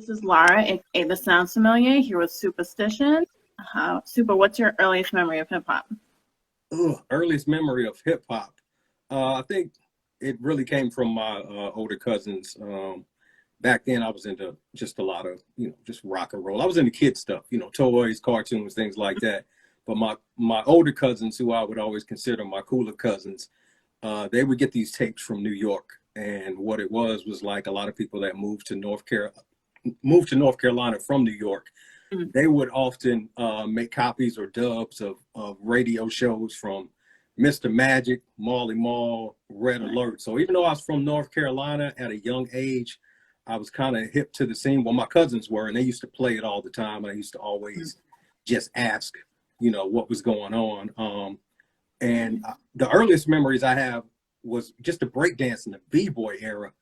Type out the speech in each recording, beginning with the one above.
This is Lara, aka the Sound Sommelier, here with Supastition. Supa, what's your earliest memory of hip hop? Earliest memory of hip hop. I think it really came from my older cousins. Back then, I was into just a lot of, just rock and roll. I was into kid stuff, toys, cartoons, things like that. But my older cousins, who I would always consider my cooler cousins, they would get these tapes from New York. And what it was like a lot of people that moved to North Carolina from New York. Mm-hmm. They would often make copies or dubs of radio shows from Mr. Magic, Marley Marl, Red Alert. So even though I was from North Carolina at a young age, I was kind of hip to the scene. Well, my cousins were, and they used to play it all the time. I used to always just ask, what was going on. And the earliest memories I have was just the breakdance in the B-boy era.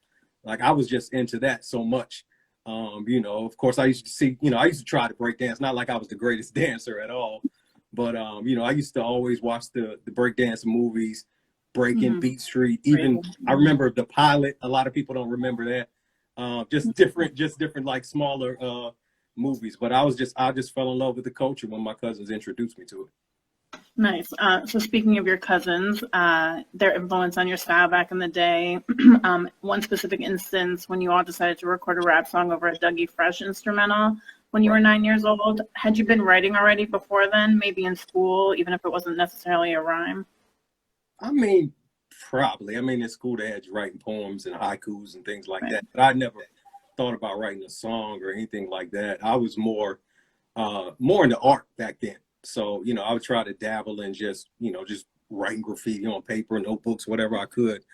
Like I was just into that so much. Of course I used to see, I used to try to break dance, not like I was the greatest dancer at all, but, I used to always watch the breakdance movies, Breaking, Beat Street. Even I remember The Pilot. A lot of people don't remember that. Just different, like smaller movies. But I just fell in love with the culture when my cousins introduced me to it. Nice. So speaking of your cousins, their influence on your style back in the day, one specific instance when you all decided to record a rap song over a Dougie Fresh instrumental when you were 9 years old, had you been writing already before then, maybe in school, even if it wasn't necessarily a rhyme? I mean, probably. I mean, in school they had you writing poems and haikus and things like that, but I never thought about writing a song or anything like that. I was more into art back then. So, I would try to dabble in just writing graffiti on paper, notebooks, whatever I could.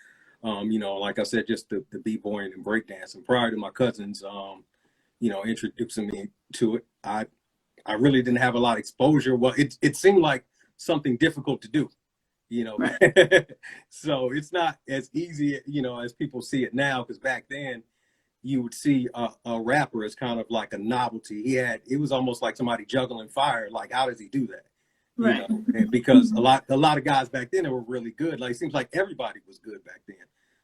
Like I said, just the b-boying and breakdancing. Prior to my cousins, introducing me to it, I really didn't have a lot of exposure. Well, it seemed like something difficult to do, Right. So it's not as easy, as people see it now, because back then you would see a rapper as kind of like a novelty. It was almost like somebody juggling fire. Like, how does he do that? Right. And because a lot of guys back then were really good. Like, it seems like everybody was good back then.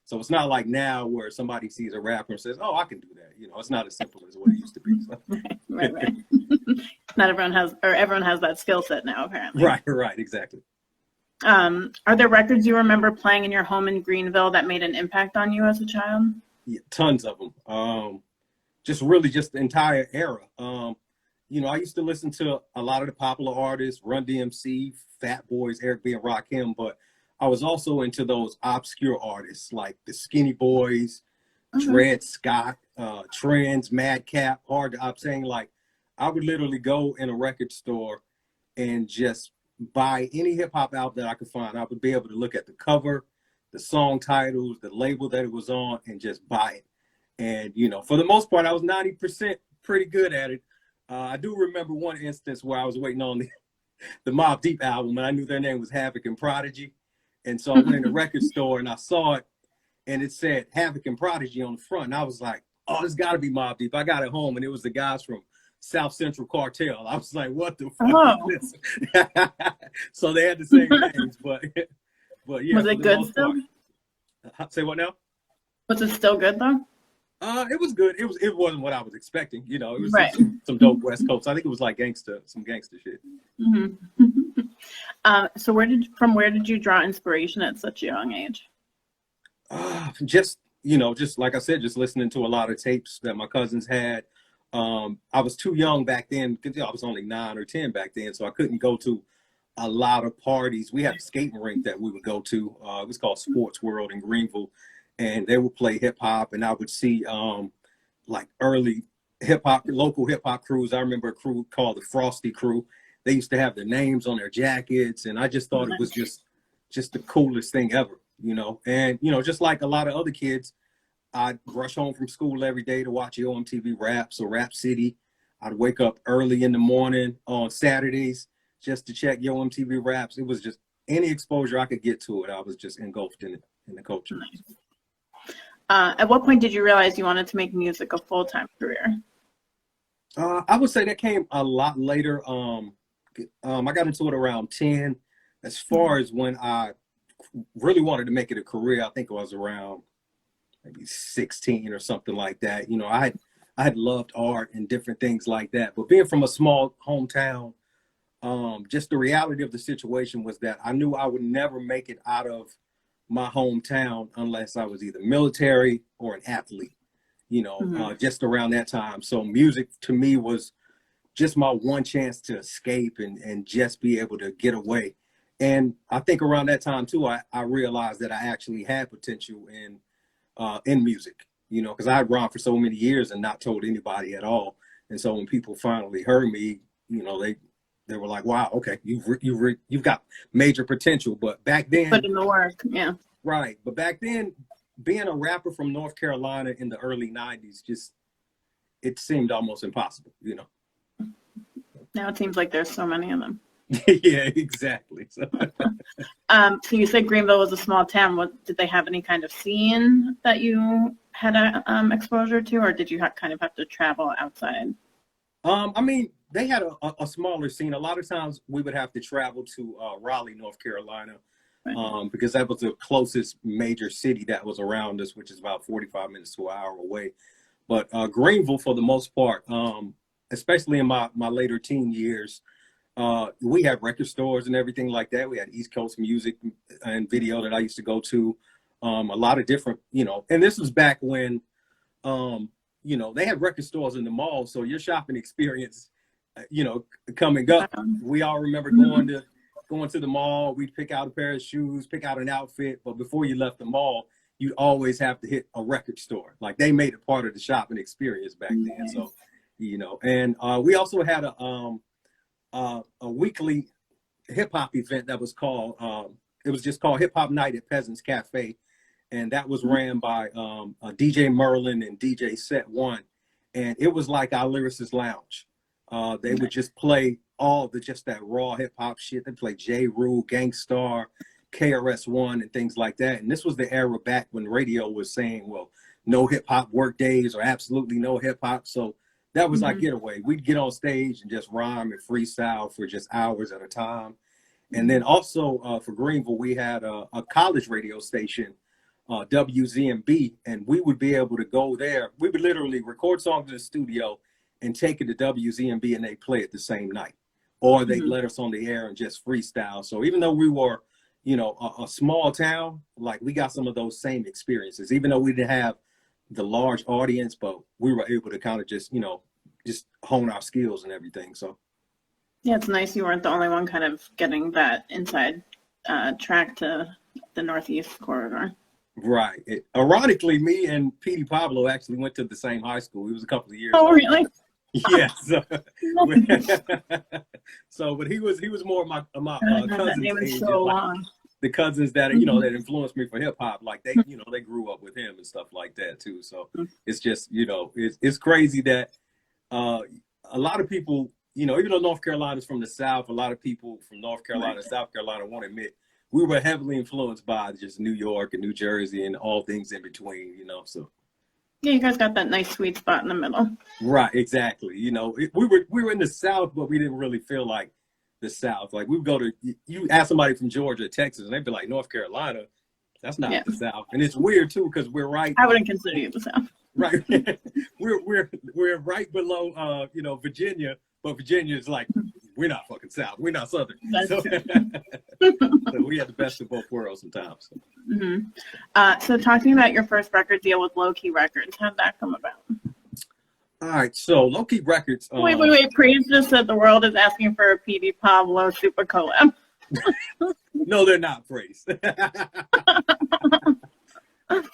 So it's not like now where somebody sees a rapper and says, "Oh, I can do that." It's not as simple as what it used to be. So. Right. Not everyone has that skill set now, apparently. Right, exactly. Are there records you remember playing in your home in Greenville that made an impact on you as a child? Yeah, tons of them. Just the entire era. I used to listen to a lot of the popular artists, Run DMC, Fat Boys, Eric B. and Rakim, but I was also into those obscure artists like the Skinny Boys, Dred Scott, Trends, Madcap, Hard to Obtain. Like, I would literally go in a record store and just buy any hip hop album that I could find. I would be able to look at the cover, the song titles, the label that it was on, and just buy it. And, for the most part, I was 90% pretty good at it. I do remember one instance where I was waiting on the Mobb Deep album, and I knew their name was Havoc and Prodigy. And so I went in the record store and I saw it, and it said Havoc and Prodigy on the front. And I was like, oh, this got to be Mobb Deep. I got it home, and it was the guys from South Central Cartel. I was like, what the fuck is this? So they had the same names, but yeah. Was it good still? Say what now? Was it still good though? It was good. It wasn't what I was expecting. It was right. some dope West Coast. I think it was like some gangster shit. So where did you draw inspiration at such a young age? Just like I said, just listening to a lot of tapes that my cousins had. I was too young back then because I was only 9 or 10 back then, so I couldn't go to a lot of parties. We had a skating rink that we would go to. It was called Sports World in Greenville, and they would play hip hop, and I would see like early local hip hop crews. I remember a crew called the Frosty Crew. They used to have their names on their jackets, and I just thought it was just the coolest thing ever, And just like a lot of other kids, I'd rush home from school every day to watch OMTV Raps or Rap City. I'd wake up early in the morning on Saturdays just to check OMTV Raps. It was just any exposure I could get to it. I was just engulfed in it, in the culture. Nice. At what point did you realize you wanted to make music a full-time career? I would say that came a lot later. I got into it around 10. As far as when I really wanted to make it a career, I think it was around maybe 16 or something like that. I had loved art and different things like that. But being from a small hometown, just the reality of the situation was that I knew I would never make it out of my hometown unless I was either military or an athlete, just around that time. So music to me was just my one chance to escape and just be able to get away. And I think around that time too, I realized that I actually had potential in music, because I had rhymed for so many years and not told anybody at all. And so when people finally heard me, they were like, "Wow, okay, you've got major potential." But back then, put in the work, yeah. Right. But back then, being a rapper from North Carolina in the early '90s, it seemed almost impossible, Now it seems like there's so many of them. Yeah, exactly. So. So you said Greenville was a small town. Did they have any kind of scene that you had exposure to, or did you kind of have to travel outside? I mean, they had a smaller scene. A lot of times we would have to travel to Raleigh, North Carolina, right. Because that was the closest major city that was around us, which is about 45 minutes to an hour away. But Greenville, for the most part, especially in my later teen years, we had record stores and everything like that. We had East Coast music and video that I used to go to, a lot of different, and this was back when, they had record stores in the mall. So your shopping experience, coming up, we all remember going to the mall. We'd pick out a pair of shoes, pick out an outfit. But before you left the mall, you'd always have to hit a record store. Like they made it part of the shopping experience back then. So, and we also had a weekly hip hop event that was called, it was just called Hip Hop Night at Peasants Cafe. And that was ran by DJ Merlin and DJ Set One. And it was like our lyricist lounge. They would just play all just that raw hip hop shit. They play J. Rule, Gangstar, KRS-One, and things like that. And this was the era back when radio was saying, well, no hip hop work days or absolutely no hip hop. So that was our getaway. We'd get on stage and just rhyme and freestyle for just hours at a time. And then also for Greenville, we had a college radio station, WZMB, and we would be able to go there. We would literally record songs in the studio and take it to WZMB and they play it the same night. Or they'd let us on the air and just freestyle. So even though we were, a small town, like we got some of those same experiences, even though we didn't have the large audience, but we were able to kind of just hone our skills and everything. So yeah, it's nice you weren't the only one kind of getting that inside track to the Northeast corridor. Right. Ironically, me and Petey Pablo actually went to the same high school. It was a couple of years. Oh, really? Yeah. So, but he was more of my cousins. Age, so long. The cousins that that influenced me for hip hop, like they they grew up with him and stuff like that too. So it's just it's crazy that a lot of people even though North Carolina's from the South, a lot of people from North Carolina, South Carolina won't admit we were heavily influenced by just New York and New Jersey and all things in between. So. Yeah, you guys got that nice sweet spot in the middle. Right, exactly. We were in the South, but we didn't really feel like the South. Like we would go to, you ask somebody from Georgia, Texas, and they'd be like, North Carolina, that's not the South. And it's weird too, because we're right. I wouldn't consider you the South. Right, we're right below, Virginia, but Virginia is like, we're not fucking South, we're not Southern. So we had the best of both worlds sometimes. So talking about your first record deal with Low Key Records, how'd that come about? All right, so Low Key Records. Wait. Praise just said the world is asking for a Petey Pablo super collab. No, they're not, Praise.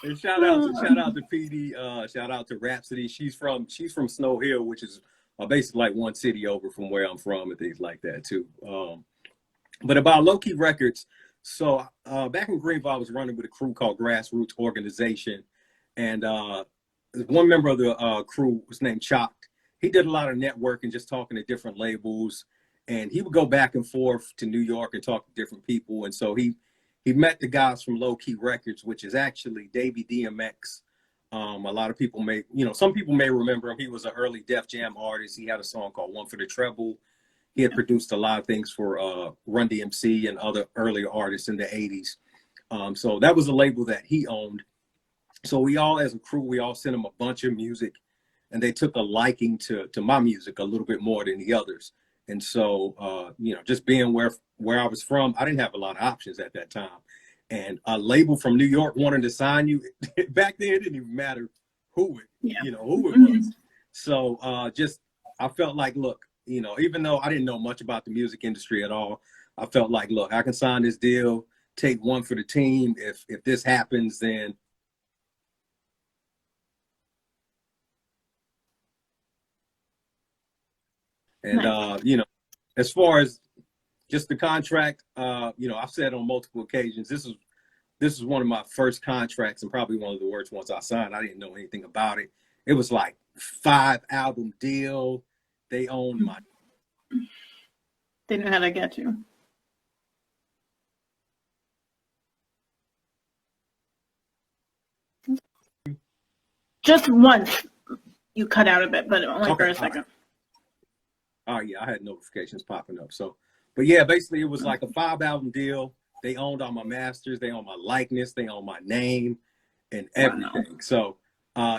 And shout out to Petey. Shout out to Rhapsody. She's from Snow Hill, which is basically like one city over from where I'm from and things like that too. But about Low Key Records. So back in Greenville, I was running with a crew called Grassroots Organization, and one member of the crew was named Chopped. He did a lot of networking, just talking to different labels, and he would go back and forth to New York and talk to different people. And so he met the guys from Low Key Records, which is actually Davey DMX. A lot of people some people may remember him. He was an early Def Jam artist. He had a song called One for the Treble. He had produced a lot of things for Run DMC and other earlier artists in the 80s. So that was a label that he owned. So we all, as a crew, we all sent him a bunch of music. and they took a liking to my music a little bit more than the others. And so, you know, just being where I was from, I didn't have a lot of options at that time. And a label from New York wanted to sign you back then, it didn't even matter who it was. So just I felt like, look, you know, even though I didn't know much about the music industry at all, I felt like, look, I can sign this deal, take one for the team. If this happens, then and you know, as far as just the contract, you know, I've said on multiple occasions, this is one of my first contracts and probably one of the worst ones I signed. I didn't know anything about it. It was like 5-album deal. They owned my. They knew how to get you. Just once you cut out a bit, but only for a second. Oh yeah, I had notifications popping up. So, but yeah, basically it was like a 5-album deal. They owned all my masters, they owned my likeness, they owned my name and everything. Wow. So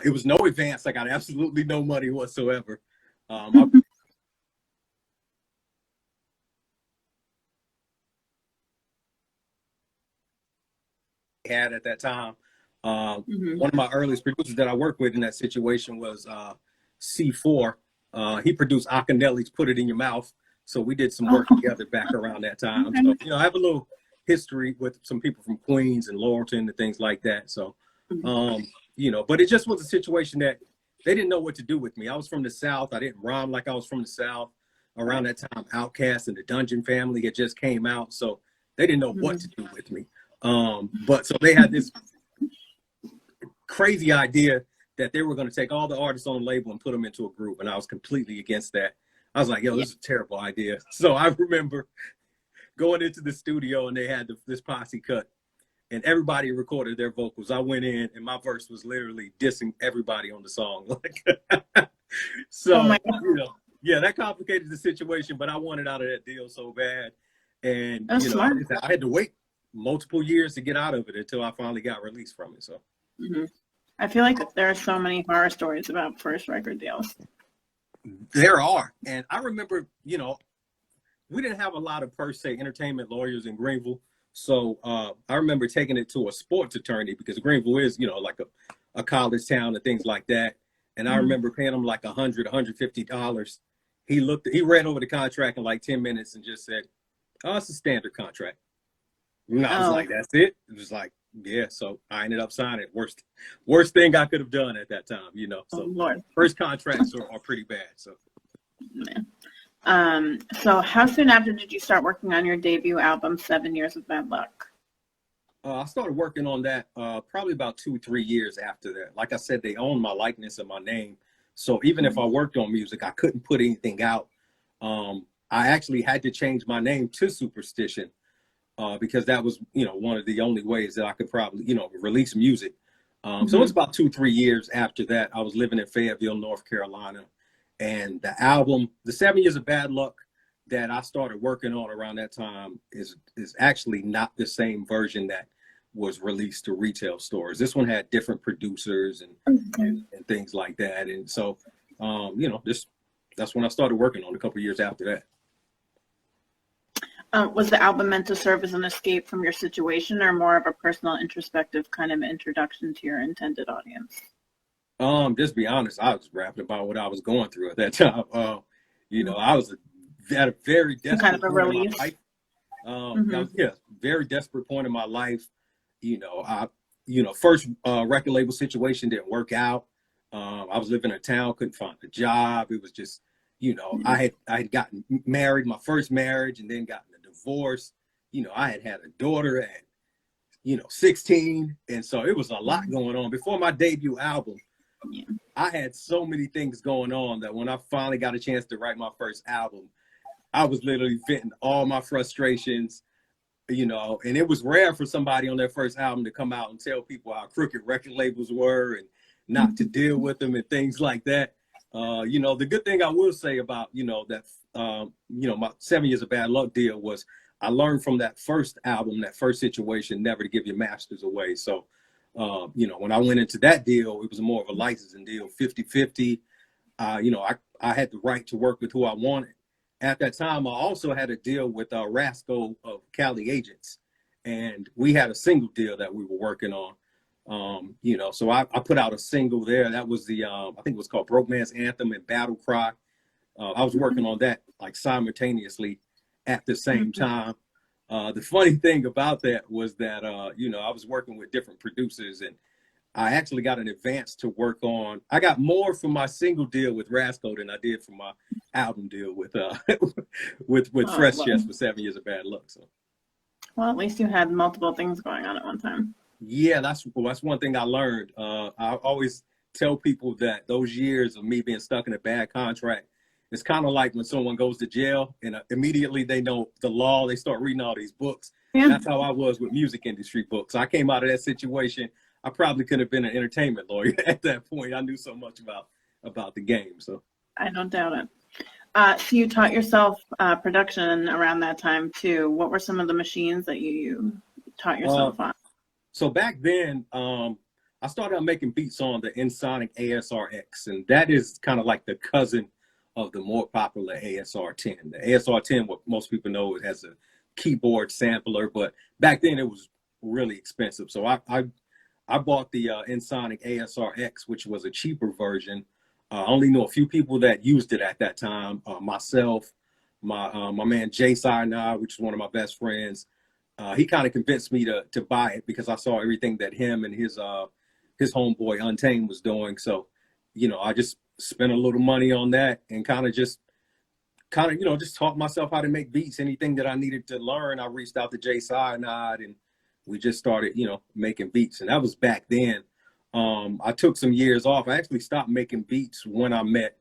it was no advance. I got absolutely no money whatsoever. I had at that time. One of my earliest producers that I worked with in that situation was C4. He produced Akinelli's "Put It in Your Mouth," so we did some work together back around that time. Okay. So you know, I have a little history with some people from Queens and Laurelton and things like that. So you know, but it just was a situation that they didn't know what to do with me. I was from the South. I didn't rhyme like I was from the South. Around that time, Outkast and the Dungeon Family had just came out, so they didn't know what to do with me. But so they had this crazy idea that they were going to take all the artists on the label and put them into a group, and I was completely against that. I was like, yo, this is a terrible idea. So I remember going into the studio and they had this posse cut and everybody recorded their vocals. I went in and my verse was literally dissing everybody on the song. So, you know, yeah, that complicated the situation, but I wanted out of that deal so bad. And that's you know, smart. I had to wait multiple years to get out of it until I finally got released from it. So I feel like there are so many horror stories about first record deals. There are. And I remember, you know, we didn't have a lot of per se entertainment lawyers in Greenville. So I remember taking it to a sports attorney because Greenville is, you know, like a college town and things like that. And I remember paying him like $150. He read over the contract in like 10 minutes and just said, oh, it's a standard contract. And I was like, that's it? It was like, yeah. So I ended up signing it. Worst thing I could have done at that time, you know. So first contracts are pretty bad. So. Yeah. So how soon after did you start working on your debut album, 7 Years of Bad Luck? I started working on that probably about 2-3 years after that. Like I said, they owned my likeness and my name. So even if I worked on music, I couldn't put anything out. I actually had to change my name to Supastition because that was, you know, one of the only ways that I could probably, you know, release music. So it was about 2-3 years after that. I was living in Fayetteville, North Carolina. And the album, the 7 Years of Bad Luck that I started working on around that time is actually not the same version that was released to retail stores. This one had different producers and things like that. And so, you know, that's when I started working on a couple of years after that. Was the album meant to serve as an escape from your situation or more of a personal introspective kind of introduction to your intended audience? Just be honest, I was rapping about what I was going through at that time. You know, I was at a very desperate kind of a point release. in my life. Very desperate point in my life. You know, first record label situation didn't work out. I was living in a town, couldn't find a job. It was just, you know, I had gotten married, my first marriage, and then gotten a divorce. You know, I had a daughter at, you know, 16, and so it was a lot going on. Before my debut album, I had so many things going on that when I finally got a chance to write my first album, I was literally venting all my frustrations, you know, and it was rare for somebody on their first album to come out and tell people how crooked record labels were and not to deal with them and things like that. You know, the good thing I will say about, you know, that, you know, my 7 Years of Bad Luck deal was I learned from that first album, that first situation, never to give your masters away. So, you know, when I went into that deal, it was more of a licensing deal, 50-50. You know, I had the right to work with who I wanted. At that time, I also had a deal with Rasco of Cali Agents, and we had a single deal that we were working on. You know, so I put out a single there. That was the I think it was called Broke Man's Anthem and Battle Cry. I was working on that like simultaneously at the same time. The funny thing about that was that you know, I was working with different producers, and I actually got an advance to work on. I got more from my single deal with Rasco than I did from my album deal with with Oh, Fresh well. Chest for 7 Years of Bad Luck. So Well, at least you had multiple things going on at one time. yeah, that's one thing I learned. I always tell people that those years of me being stuck in a bad contract, it's kind of like when someone goes to jail and immediately they know the law, they start reading all these books. Yeah. That's how I was with music industry books. I came out of that situation. I probably could have been an entertainment lawyer at that point. I knew so much about the game. So I don't doubt it. So you taught yourself production around that time too. What were some of the machines that you taught yourself on? so back then, I started out making beats on the Ensoniq ASRX, and that is kind of like the cousin of the more popular ASR10. The ASR10, what most people know, it has a keyboard sampler, but back then it was really expensive. So I bought the Ensoniq ASRX, which was a cheaper version. I only know a few people that used it at that time. Myself, my man Jay Sinai, which is one of my best friends. He kind of convinced me to buy it because I saw everything that him and his homeboy Untamed was doing. So, you know, I just spent a little money on that and just taught myself how to make beats. Anything that I needed to learn, I reached out to Jay Sinai and we just started, you know, making beats. And that was back then. I took some years off. I actually stopped making beats when I met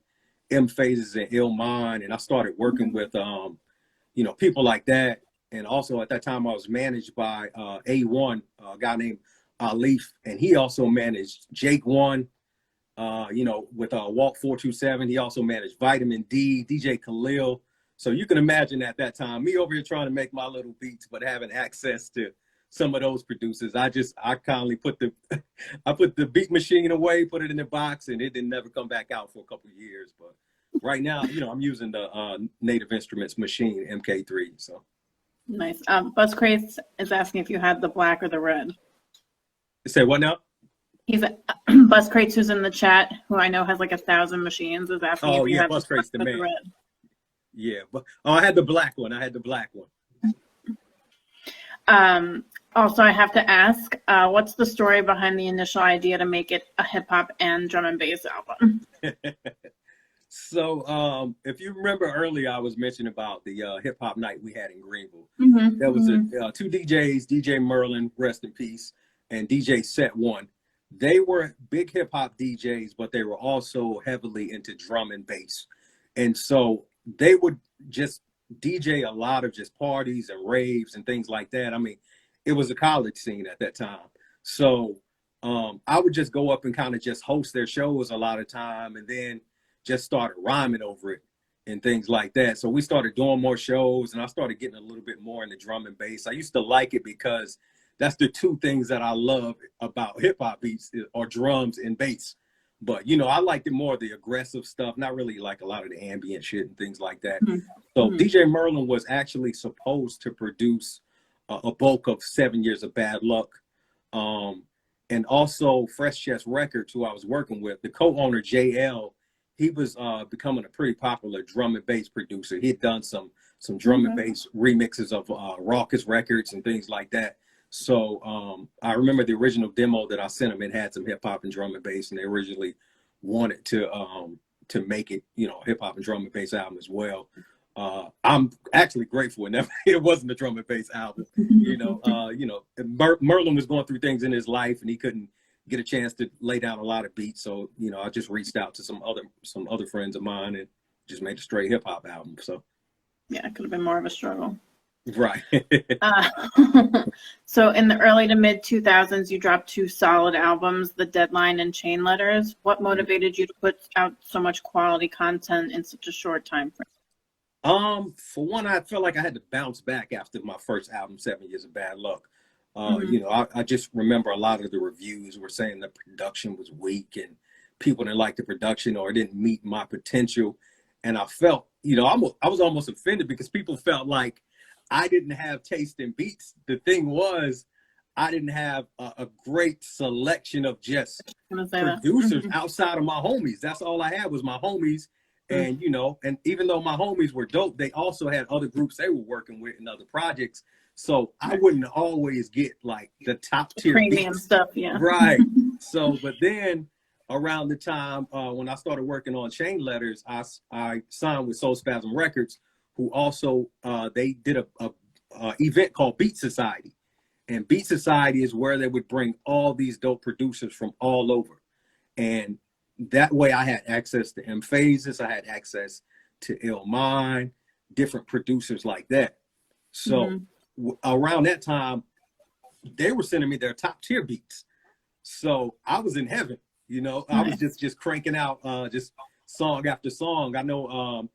M Phases and Ill Mind, and I started working with you know, people like that. And also at that time I was managed by A1, a guy named Alif, and he also managed Jake One, you know, with Walt 427. He also managed Vitamin D, DJ Khalil. So you can imagine at that time, me over here trying to make my little beats, but having access to some of those producers. I kindly put the beat machine away, put it in the box, and it didn't never come back out for a couple of years. But right now, you know, I'm using the Native Instruments machine MK3. So Nice. Buzz Crates is asking if you had the black or the red. say what now? He's Buzz Crates, who's in the chat, who I know has like 1,000 machines, is asking if you had Buzz Crates, the the man. red. Yeah, but I had the black one. Also, I have to ask, what's the story behind the initial idea to make it a hip hop and drum and bass album? So, if you remember earlier, I was mentioning about the hip hop night we had in Greenville. Mm-hmm. There was two DJs, DJ Merlin, rest in peace, and DJ Set One. They were big hip hop DJs, but they were also heavily into drum and bass. And so they would just DJ a lot of just parties and raves and things like that. I mean, it was a college scene at that time. So I would just go up and kind of just host their shows a lot of time and then just started rhyming over it and things like that. So we started doing more shows and I started getting a little bit more into drum and bass. I used to like it because that's the two things that I love about hip hop beats are drums and bass. But, you know, I liked it more, the aggressive stuff, not really like a lot of the ambient shit and things like that. Mm-hmm. So DJ Merlin was actually supposed to produce a bulk of 7 Years of Bad Luck. And also Fresh Chest Records, who I was working with, the co-owner JL, he was becoming a pretty popular drum and bass producer. He had done some drum and bass remixes of Raucous Records and things like that. So I remember the original demo that I sent him. It had some hip hop and drum and bass, and they originally wanted to make it, you know, hip hop and drum and bass album as well. I'm actually grateful it wasn't a drum and bass album. You know, Merlin was going through things in his life, and he couldn't get a chance to lay down a lot of beats. So, you know, I just reached out to some other friends of mine and just made a straight hip hop album. So yeah, it could have been more of a struggle. Right. So in the early to mid 2000s, you dropped 2 solid albums, The Deadline and Chain Letters. What motivated you to put out so much quality content in such a short time frame? For one, I felt like I had to bounce back after my first album, 7 Years of Bad Luck. You know, I just remember a lot of the reviews were saying the production was weak and people didn't like the production or it didn't meet my potential. And I felt, I was almost offended because people felt like I didn't have taste in beats. The thing was, I didn't have a great selection of just producers outside of my homies. That's all I had was my homies. And, and even though my homies were dope, they also had other groups they were working with in other projects. So I wouldn't always get like the top tier premium beats. Stuff, yeah. Right. So, but then around the time when I started working on Chain Letters, I signed with Soul Spasm Records, who also, they did a event called Beat Society. And Beat Society is where they would bring all these dope producers from all over. And that way I had access to M Phases, I had access to Illmind, different producers like that. So around that time, they were sending me their top tier beats. So I was in heaven, I was just cranking out just song after song. I know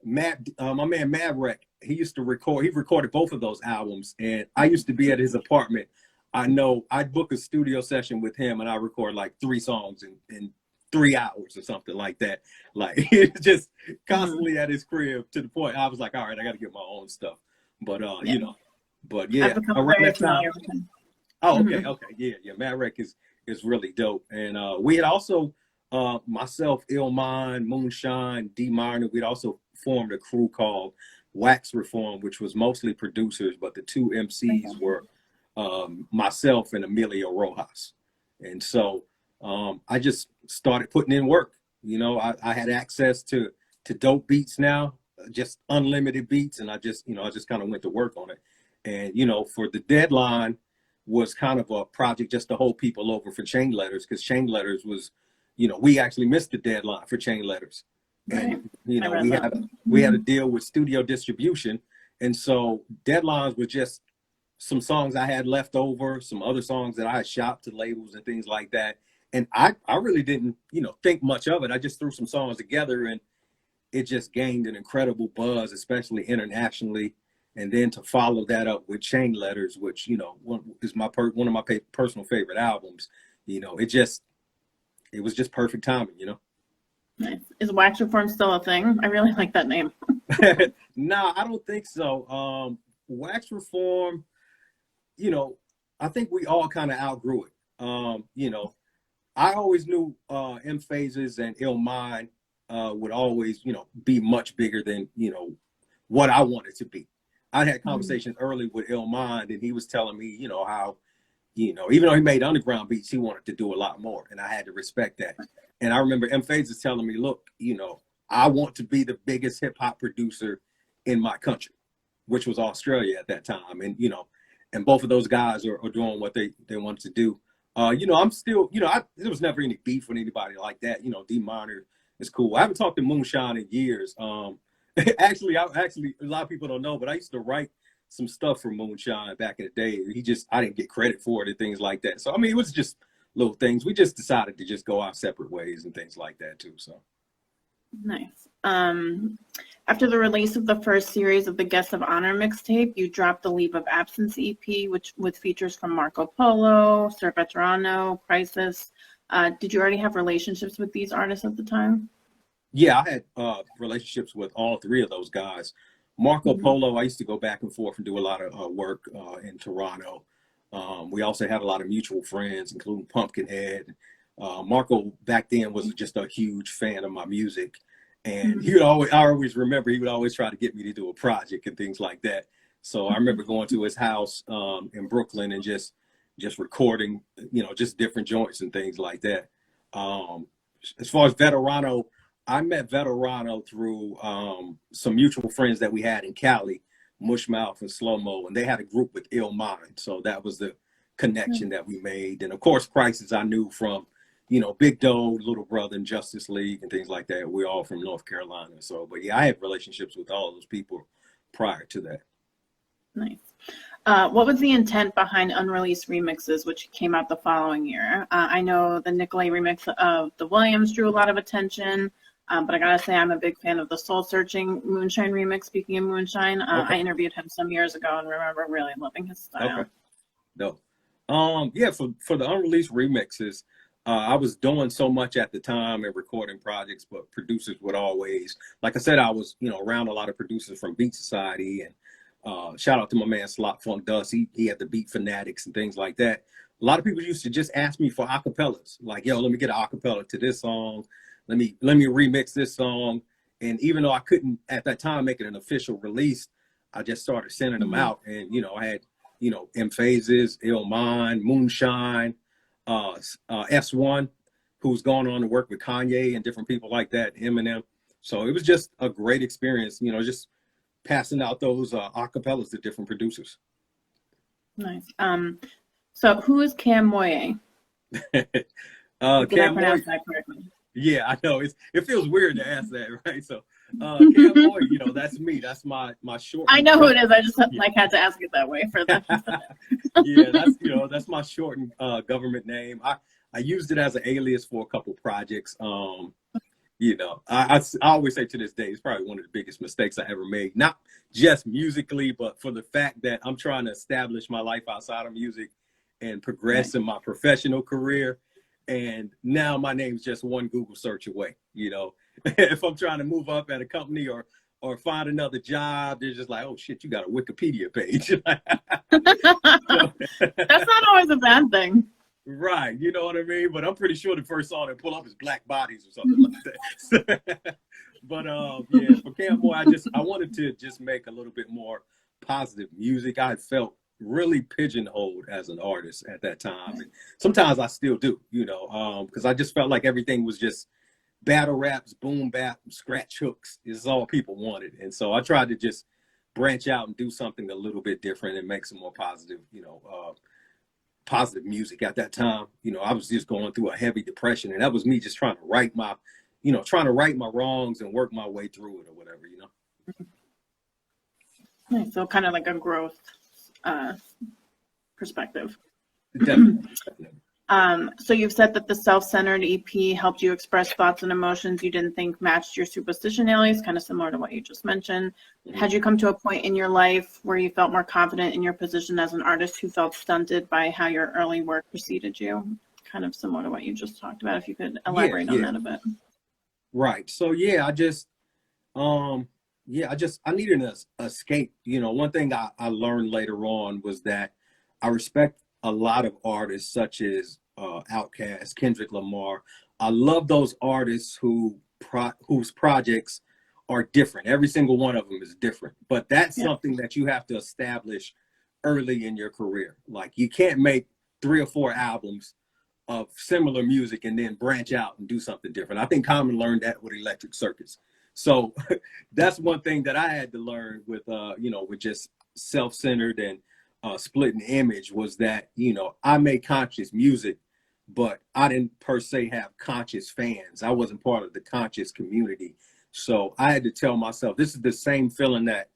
my man Maverick, he used to record, he recorded both of those albums, and I used to be at his apartment. I know I'd book a studio session with him and I record like 3 songs in 3 hours or something like that. Like just constantly at his crib, to the point I was like, all right, I got to get my own stuff. But but yeah, around that time. Oh, okay, yeah. Maverick is really dope, and we had also myself, Illmind, Moonshine, D Minor. We'd also formed a crew called Wax Reform, which was mostly producers, but the 2 MCs were myself and Emilio Rojas. And so I just started putting in work. I had access to dope beats now, just unlimited beats, and I just kind of went to work on it. And for the deadline was kind of a project just to hold people over for Chain Letters, because Chain Letters was, we actually missed the deadline for Chain Letters. And we had a deal with studio distribution, and so deadlines were just some songs I had left over, some other songs that I had shopped to labels and things like that. And I really didn't think much of it. I just threw some songs together, and it just gained an incredible buzz, especially internationally. And then to follow that up with Chain Letters, which is one of my personal favorite albums, it was just perfect timing. Nice. Is Wax Reform still a thing? I really like that name. No, I don't think so. Wax Reform, I think we all kind of outgrew it. I always knew M Phases and Illmind would always, be much bigger than, what I wanted to be. I had conversations early with Illmind, and he was telling me, how, even though he made underground beats, he wanted to do a lot more, and I had to respect that. And I remember M Phases telling me, look, I want to be the biggest hip hop producer in my country, which was Australia at that time. And, and both of those guys are doing what they wanted to do. I'm still, there was never any beef with anybody like that. D Minor is cool. I haven't talked to Moonshine in years. Actually, a lot of people don't know, but I used to write some stuff for Moonshine back in the day. I didn't get credit for it and things like that. So, it was just little things. We just decided to just go our separate ways and things like that too. So nice. After the release of the first series of the Guests of Honor mixtape, you dropped the Leave of Absence EP, which with features from Marco Polo, Sir Veterano, Crisis. Did you already have relationships with these artists at the time? Yeah, I had relationships with all 3 of those guys. Marco Polo, I used to go back and forth and do a lot of work in Toronto. We also had a lot of mutual friends, including Pumpkinhead. Marco back then was just a huge fan of my music. And I always remember he would always try to get me to do a project and things like that. So I remember going to his house in Brooklyn and just recording, just different joints and things like that. As far as Veterano, I met Veterano through some mutual friends that we had in Cali, Mushmouth and Slow Mo, and they had a group with Illmind. So that was the connection that we made. And of course, Crisis I knew from, Big Doe, Little Brother, and Justice League and things like that. We're all from North Carolina. So, but yeah, I had relationships with all those people prior to that. Nice. What was the intent behind unreleased remixes, which came out the following year? I know the Nicolay remix of The Williams drew a lot of attention, but I gotta say I'm a big fan of the Soul Searching Moonshine remix. Speaking of Moonshine, I interviewed him some years ago and remember really loving his style. Okay. No. Yeah, for the unreleased remixes, I was doing so much at the time and recording projects, but producers would always, like I said, I was, around a lot of producers from Beat Society, and shout out to my man Slot Funk Dust. He had the Beat Fanatics and things like that. A lot of people used to just ask me for acapellas, like, yo, let me get an acapella to this song. Let me remix this song. And even though I couldn't at that time make it an official release, I just started sending them out. And, I had, M Phases, Ill Mind, Moonshine, S1, who's gone on to work with Kanye and different people like that, Eminem. So it was just a great experience, just passing out those acapellas to different producers. Nice. So who is Cam Moye? Did I pronounce that correctly? Yeah, I know. It feels weird to ask that, right? So Cam Moye, that's me. That's my short. I know who it is. I just had to ask it that way for that. Yeah, that's my shortened government name. I used it as an alias for a couple projects. I always say to this day, it's probably one of the biggest mistakes I ever made. Not just musically, but for the fact that I'm trying to establish my life outside of music and progress in my professional career. And now my name's just one Google search away. If I'm trying to move up at a company or find another job, they're just like, oh shit, you got a Wikipedia page. That's not always a bad thing. Right, you know what I mean? But I'm pretty sure the first song they pull up is Black Bodies or something like that. But yeah, for Cam Moye, I wanted to just make a little bit more positive music. I felt really pigeonholed as an artist at that time, and sometimes I still do, because I just felt like everything was just battle raps, boom bap, scratch hooks. Is all people wanted, and so I tried to just branch out and do something a little bit different and make some more positive, positive music at that time. I was just going through a heavy depression, and that was me just trying to right my wrongs and work my way through it or whatever, Nice. So kind of like a growth perspective. Definitely. So you've said that the self-centered EP helped you express thoughts and emotions you didn't think matched your Supastition alias, kind of similar to what you just mentioned. Mm-hmm. Had you come to a point in your life where you felt more confident in your position as an artist who felt stunted by how your early work preceded you? Kind of similar to what you just talked about, if you could elaborate on that a bit. Right. So yeah, I needed an escape. One thing I learned later on was that I respect a lot of artists such as Outkast, Kendrick Lamar. I love those artists whose projects are different. Every single one of them is different. But that's something that you have to establish early in your career. Like, you can't make 3 or 4 albums of similar music and then branch out and do something different. I think Common learned that with Electric Circus. So that's one thing that I had to learn with, with just self-centered and splitting image, was that, I made conscious music, but I didn't per se have conscious fans. I wasn't part of the conscious community. So I had to tell myself, this is the same feeling that,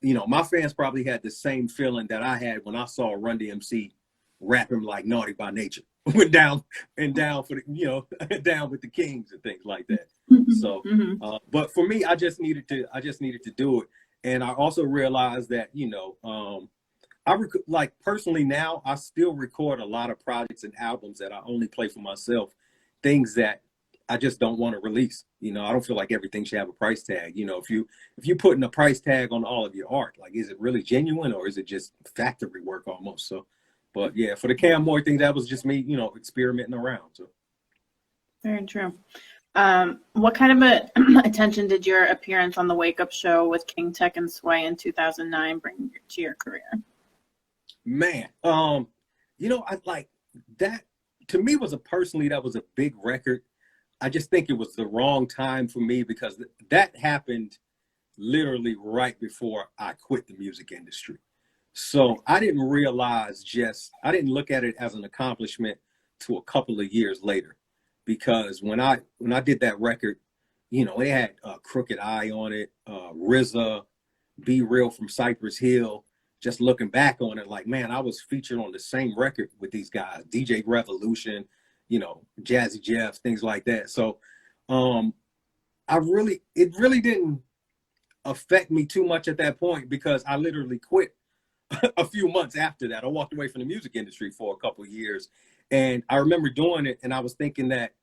my fans probably had the same feeling that I had when I saw Run DMC rapping like Naughty by Nature. Went down for the, down with the Kings and things like that. So, but for me, I just needed to do it. And I also realized that, like personally now, I still record a lot of projects and albums that I only play for myself, things that I just don't want to release. I don't feel like everything should have a price tag. If you putting a price tag on all of your art, like, is it really genuine or is it just factory work almost? So, but yeah, for the Cam Moye thing, that was just me, experimenting around. So. Very true. What kind of attention did your appearance on the Wake Up Show with King Tech and Sway in 2009 bring to your career? Man, I like that. To me, that was a big record. I just think it was the wrong time for me, because that happened literally right before I quit the music industry. So I didn't look at it as an accomplishment to a couple of years later, because when I did that record, it had Crooked Eye on it, RZA, Be Real from Cypress Hill. Just looking back on it, like, man, I was featured on the same record with these guys, DJ Revolution, Jazzy Jeff, things like that. So it really didn't affect me too much at that point, because I literally quit a few months after that. I walked away from the music industry for a couple of years. And I remember doing it, and I was thinking that,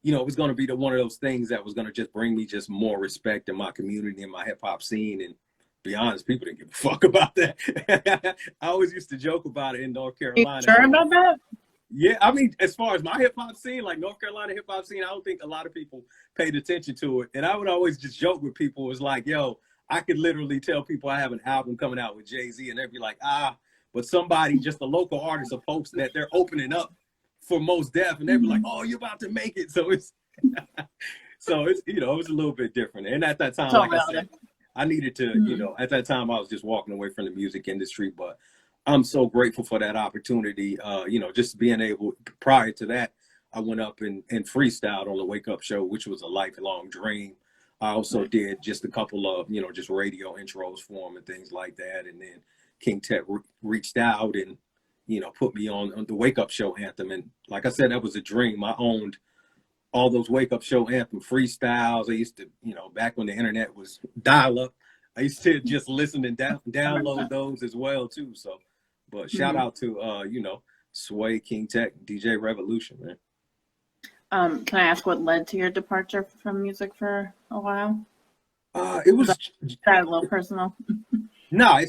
it was going to be one of those things that was going to just bring me just more respect in my community and my hip hop scene. And be honest, people didn't give a fuck about that. I always used to joke about it in North You Carolina. sure about that? Yeah, I mean, as far as my hip hop scene, like North Carolina hip hop scene, I don't think a lot of people paid attention to it. And I would always just joke with people, it was like, yo, I could literally tell people I have an album coming out with Jay-Z, and they'd be like, but somebody, just a local artist, will post that they're opening up for Mos Def, and they'd be like, oh, you're about to make it. So it's, it was a little bit different. And at that time, like I said, I needed to, at that time, I was just walking away from the music industry, but I'm so grateful for that opportunity. Just being able, prior to that, I went up and freestyled on the Wake Up Show, which was a lifelong dream. I also did just a couple of, just radio intros for him and things like that. And then King Tech reached out and, put me on the Wake Up Show anthem. And like I said, that was a dream. I owned all those Wake Up Show anthem freestyles. I used to, back when the internet was dial up, I used to just listen and download those as well too. So, but shout out to, Sway, King Tech, DJ Revolution, man. Can I ask what led to your departure from music for a while? It was that a little personal. No,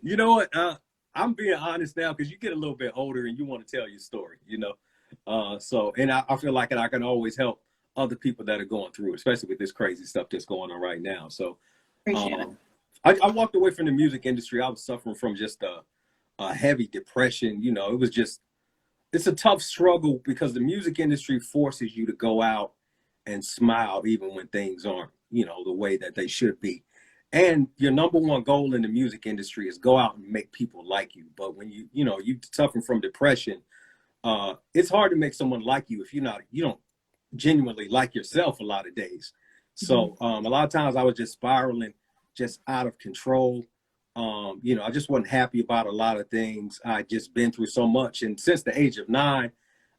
you know what? I'm being honest now because you get a little bit older and you want to tell your story, and I feel like I can always help other people that are going through it, especially with this crazy stuff that's going on right now. So appreciate it. I walked away from the music industry. I was suffering from just a heavy depression. It's a tough struggle because the music industry forces you to go out and smile even when things aren't, the way that they should be. And your number one goal in the music industry is go out and make people like you. But when you suffer from depression, it's hard to make someone like you if you don't genuinely like yourself a lot of days. So a lot of times I was just spiraling just out of control. I just wasn't happy about a lot of things. I'd just been through so much. And since the age of 9,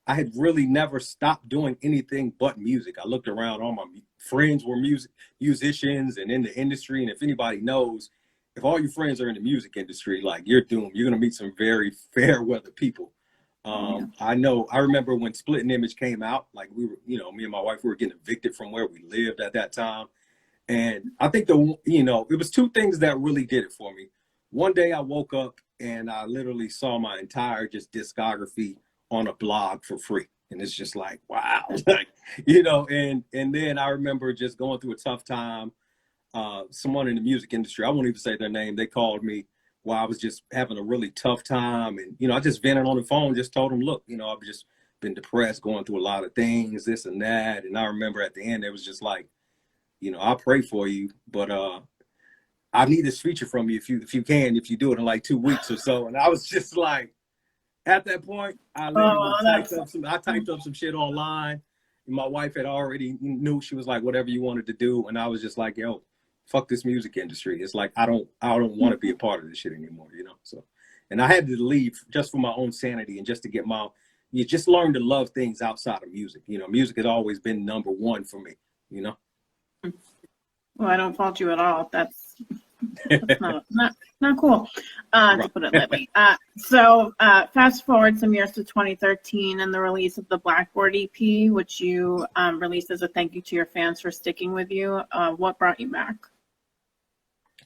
I had really never stopped doing anything but music. I looked around, all my friends were musicians and in the industry. And if anybody knows, if all your friends are in the music industry, like you're doomed. You're going to meet some very fair weather people. I remember when Split and Image came out, like we were, me and my wife, we were getting evicted from where we lived at that time. And I think it was 2 things that really did it for me. One day I woke up and I literally saw my entire just discography on a blog for free. And it's just like, wow, and then I remember just going through a tough time. Someone in the music industry, I won't even say their name, they called me while I was just having a really tough time. And, I just vented on the phone, just told them, look, I've just been depressed, going through a lot of things, this and that. And I remember at the end, it was just like, I'll pray for you, but I need this feature from you if you do it in like 2 weeks or so. And I was just like, at that point, I typed up some shit online. And my wife had already knew. She was like, whatever you wanted to do. And I was just like, yo, fuck this music industry. It's like, I don't want to be a part of this shit anymore, So, and I had to leave just for my own sanity and just to get you just learn to love things outside of music. Music has always been number one for me, Well, I don't fault you at all. That's not cool, to put it lightly. So fast forward some years to 2013 and the release of the Blackboard EP, which you released as a thank you to your fans for sticking with you. What brought you back?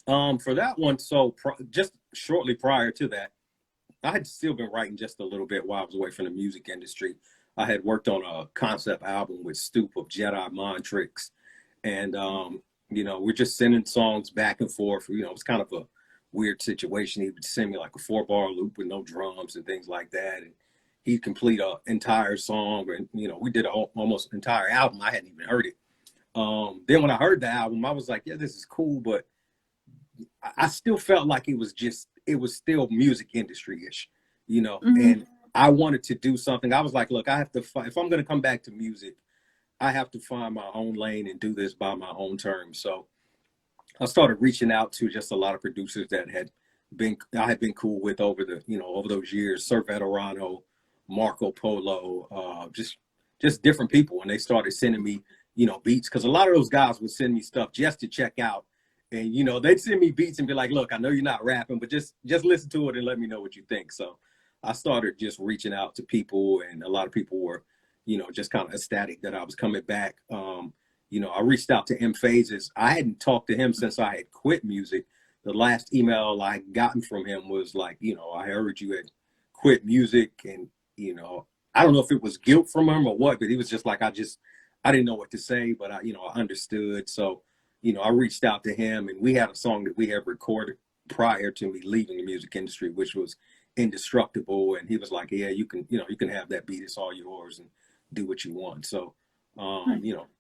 For that one, so just shortly prior to that, I had still been writing just a little bit while I was away from the music industry. I had worked on a concept album with Stoop of Jedi Mind Tricks. And, we're just sending songs back and forth. It was kind of a weird situation. He would send me like a 4-bar loop with no drums and things like that. And he'd complete an entire song. And, we did almost entire album. I hadn't even heard it. Then when I heard the album, I was like, yeah, this is cool. But I still felt like it was still music industry-ish, and I wanted to do something. I was like, look, I have to if I'm going to come back to music, I have to find my own lane and do this by my own terms. So I started reaching out to just a lot of producers that I had been cool with over those years, Sir Veterano, Marco Polo, just different people. And they started sending me, beats, because a lot of those guys would send me stuff just to check out. And, they'd send me beats and be like, look, I know you're not rapping, but just listen to it and let me know what you think. So I started just reaching out to people, and a lot of people were, just kind of ecstatic that I was coming back. I reached out to M Phases. I hadn't talked to him since I had quit music. The last email I gotten from him was like, I heard you had quit music, and I don't know if it was guilt from him or what, but he was just like, I didn't know what to say, but I understood. So, I reached out to him, and we had a song that we had recorded prior to me leaving the music industry, which was Indestructible. And he was like, yeah, you can have that beat. It's all yours, and do what you want. So,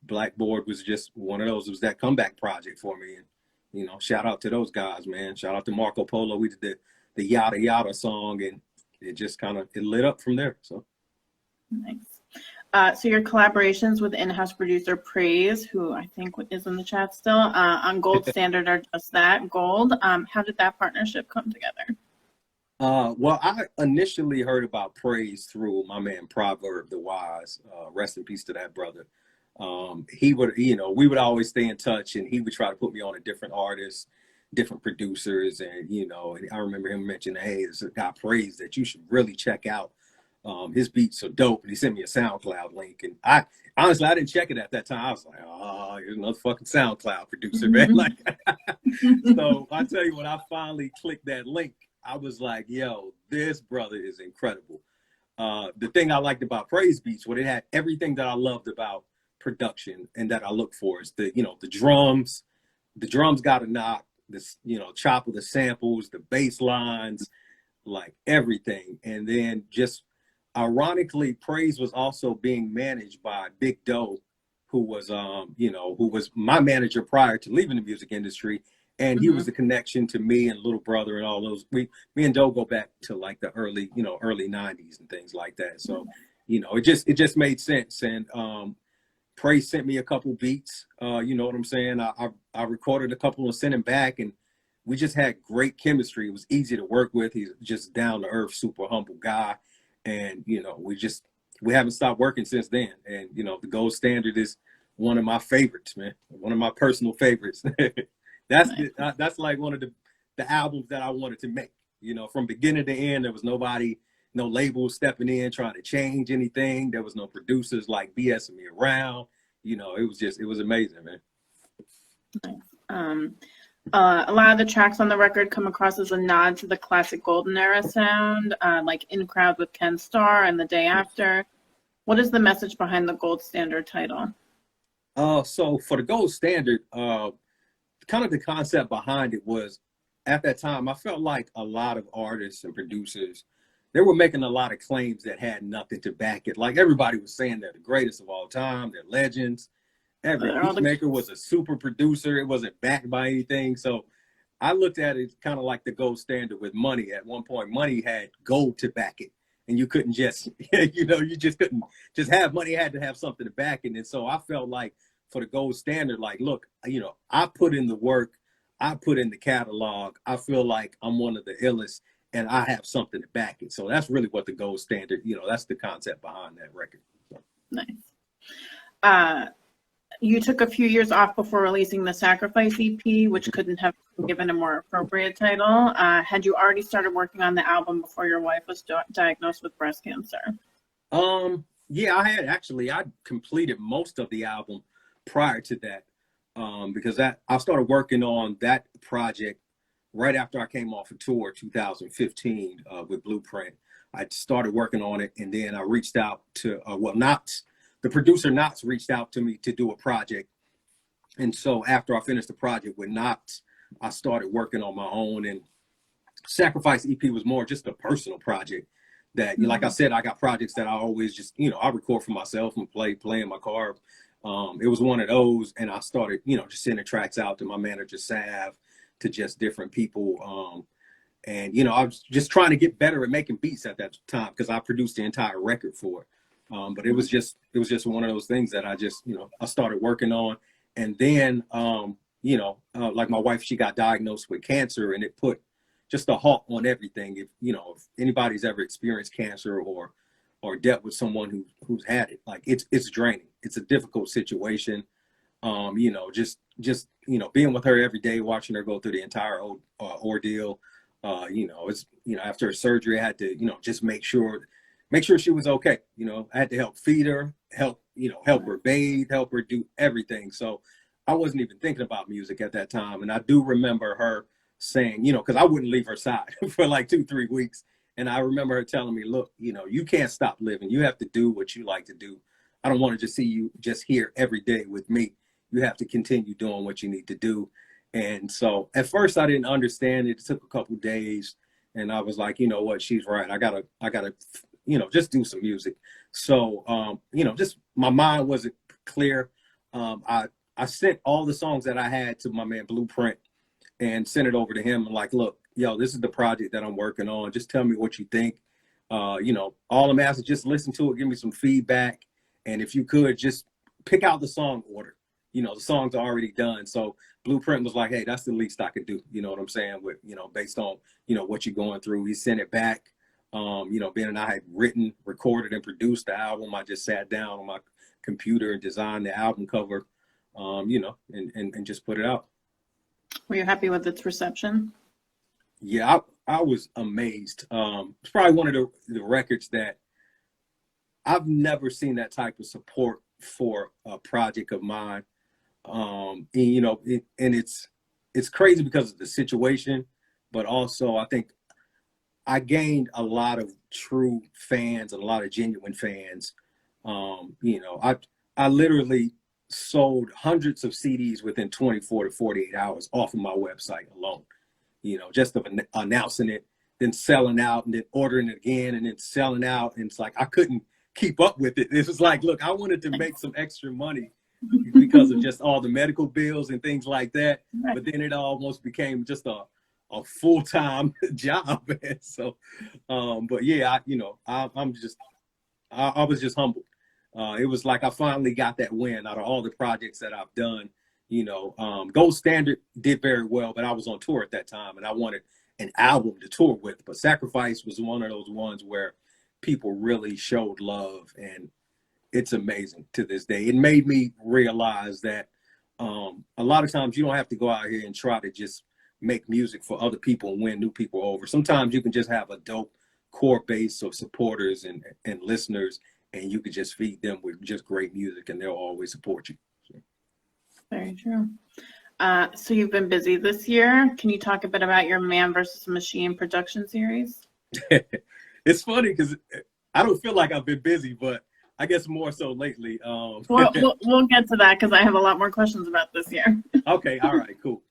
Blackboard was just one of those. It was that comeback project for me. And, shout out to those guys, man. Shout out to Marco Polo. We did the Yada Yada song, and it just it lit up from there. So nice. So your collaborations with in-house producer Praise, who I think is in the chat still, on Gold Standard are just that, gold. How did that partnership come together? Well, I initially heard about Praise through my man Proverb the Wise. Rest in peace to that brother. He would, we would always stay in touch, and he would try to put me on a different artists, different producers. And, and I remember him mentioning, hey, there's a guy Praise that you should really check out. His beats are dope. And he sent me a SoundCloud link. And I didn't check it at that time. I was like, oh, here's another fucking SoundCloud producer, man. Like, so I tell you, when I finally clicked that link, I was like, yo, this brother is incredible. The thing I liked about Praise Beats, it had everything that I loved about production and that I look for is the drums. The drums got a knock, this, chop of the samples, the bass lines, like everything. And then just ironically, Praise was also being managed by Big Doe, who was my manager prior to leaving the music industry. And he was the connection to me and Little Brother and all those. Me and Doe go back to like the early 90s and things like that. So, it just made sense. And Praise sent me a couple beats. You know what I'm saying? I recorded a couple and sent him back, and we just had great chemistry. It was easy to work with. He's just down to earth, super humble guy. And, we haven't stopped working since then. And, the Gold Standard is one of my favorites, man. One of my personal favorites. That's like one of the albums that I wanted to make, from beginning to end. There was nobody, no labels stepping in, trying to change anything. There was no producers like BSing me around. It was amazing, man. A lot of the tracks on the record come across as a nod to the classic golden era sound, like In Crowd with Ken Starr and The Day After. What is the message behind the Gold Standard title? So for the Gold Standard, kind of the concept behind it was, at that time, I felt like a lot of artists and producers, they were making a lot of claims that had nothing to back it. Like everybody was saying they're the greatest of all time, they're legends. Every beatmaker was a super producer. It wasn't backed by anything. So I looked at it kind of like the Gold Standard with money. At one point, money had gold to back it. And you couldn't just, you just couldn't just have money, had to have something to back it. And so I felt like for the Gold Standard, like, look, I put in the work, I put in the catalog. I feel like I'm one of the illest, and I have something to back it. So that's really what the Gold Standard, that's the concept behind that record. So. Nice. You took a few years off before releasing the Sacrifice EP, which couldn't have been given a more appropriate title. Had you already started working on the album before your wife was diagnosed with breast cancer? Yeah, I completed most of the album prior to that, because I started working on that project right after I came off a tour 2015 with Blueprint. I started working on it, and then I reached out to the producer Knots reached out to me to do a project. And so after I finished the project with Knots, I started working on my own, and Sacrifice EP was more just a personal project that, like I said, I got projects that I always just, I record for myself and play in my car. It was one of those, and I started, just sending tracks out to my manager, Sav, to just different people. And, I was just trying to get better at making beats at that time because I produced the entire record for it. But it was just one of those things that I just, I started working on. And then, like my wife, she got diagnosed with cancer, and it put just a halt on everything. If anybody's ever experienced cancer or dealt with someone who's had it, like it's draining. It's a difficult situation. Just being with her every day, watching her go through the entire ordeal. It's, after her surgery, I had to, just make sure she was okay. I had to help feed her, help her bathe, help her do everything. So I wasn't even thinking about music at that time. And I do remember her saying, because I wouldn't leave her side for like 2-3 weeks. And I remember her telling me, look, you can't stop living. You have to do what you like to do. I don't want to just see you just here every day with me. You have to continue doing what you need to do. And so at first I didn't understand it. It took a couple days, and I was like, you know what, she's right. I gotta, just do some music. So, just my mind wasn't clear. I sent all the songs that I had to my man Blueprint and sent it over to him. And like, look, yo, this is the project that I'm working on. Just tell me what you think. All I'm asking, just listen to it, give me some feedback. And if you could just pick out the song order. The songs are already done. So Blueprint was like, hey, that's the least I could do. You know what I'm saying? With, based on, what you're going through. He sent it back. Ben and I had written, recorded, and produced the album. I just sat down on my computer and designed the album cover, and just put it out. Were you happy with its reception? Yeah, I was amazed. It's probably one of the records that I've never seen that type of support for a project of mine. And it's crazy because of the situation, but also I think I gained a lot of true fans and a lot of genuine fans. I literally sold hundreds of CDs within 24 to 48 hours off of my website alone, just of announcing it, then selling out, and then ordering it again, and then selling out. And it's like, I couldn't keep up with it. It was like, look, I wanted to make some extra money because of just all the medical bills and things like that. But then it almost became just a full-time job. So, but yeah, I was just humbled. It was like I finally got that win out of all the projects that I've done. Gold Standard did very well, but I was on tour at that time and I wanted an album to tour with. But Sacrifice was one of those ones where people really showed love, and it's amazing to this day. It made me realize that a lot of times you don't have to go out here and try to just make music for other people and win new people over. Sometimes you can just have a dope core base of supporters and listeners, and you can just feed them with just great music, and they'll always support you. So. Very true. So you've been busy this year. Can you talk a bit about your Man vs. Machine production series? It's funny because I don't feel like I've been busy, but I guess more so lately. We'll get to that because I have a lot more questions about this year. Okay, all right, cool.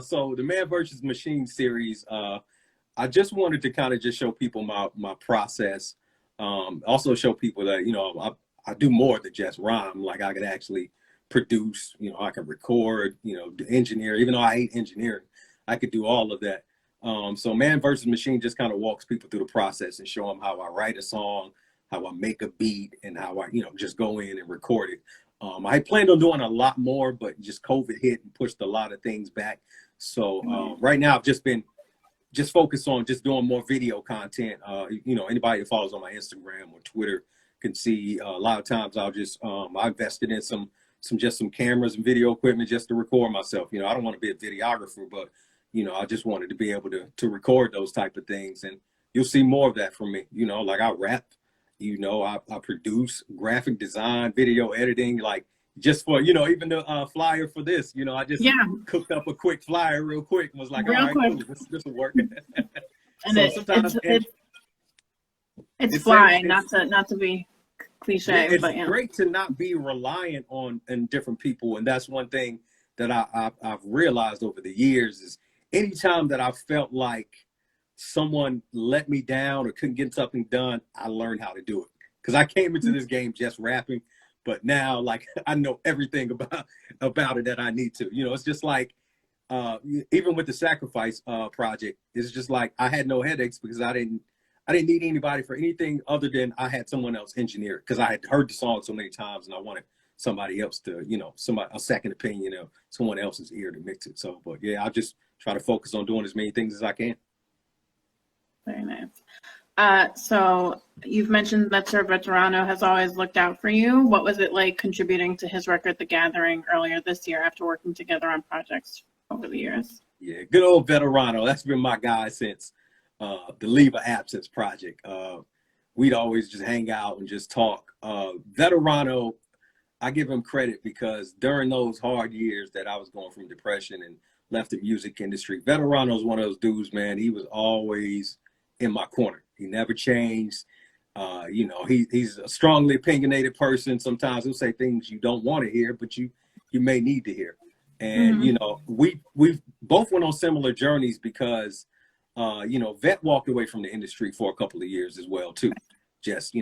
So the Man vs. Machine series, I just wanted to kind of just show people my process. Also show people that, I do more than just rhyme. Like I can actually produce, I can record, engineer. Even though I hate engineering, I could do all of that. So Man vs. Machine just kind of walks people through the process and show them how I write a song, how I make a beat, and how I, just go in and record it. I planned on doing a lot more, but just COVID hit and pushed a lot of things back. So right now I've just been focused on just doing more video content. Anybody that follows on my Instagram or Twitter can see a lot of times I'll just, I invested in some cameras and video equipment just to record myself. I don't want to be a videographer, but I just wanted to be able to record those type of things. And you'll see more of that from me. Like I rap, I produce, graphic design, video editing, like just for, even the flyer for this, I just cooked up a quick flyer real quick and was like, all right, cool, this will work. And so it's flying, not to be cliche. It's great to not be reliant on different people. And that's one thing that I've realized over the years is anytime that I felt like someone let me down or couldn't get something done, I learned how to do it. Because I came into this game just rapping, but now like I know everything about it that I need to. It's just like even with the Sacrifice project, it's just like I had no headaches because I didn't need anybody for anything other than I had someone else engineer because I had heard the song so many times and I wanted somebody else to, a second opinion of someone else's ear to mix it. So, but yeah, I just try to focus on doing as many things as I can. Very nice. So you've mentioned that Sir Veterano has always looked out for you. What was it like contributing to his record, The Gathering, earlier this year after working together on projects over the years? Yeah, good old Veterano. That's been my guy since the Leave of Absence project. We'd always just hang out and just talk. Veterano, I give him credit because during those hard years that I was going from depression and left the music industry, Veterano is one of those dudes, man. He was always in my corner. He never changed. He's a strongly opinionated person. Sometimes he'll say things you don't want to hear, but you may need to hear. And we've both went on similar journeys because Vet walked away from the industry for a couple of years as well too. Just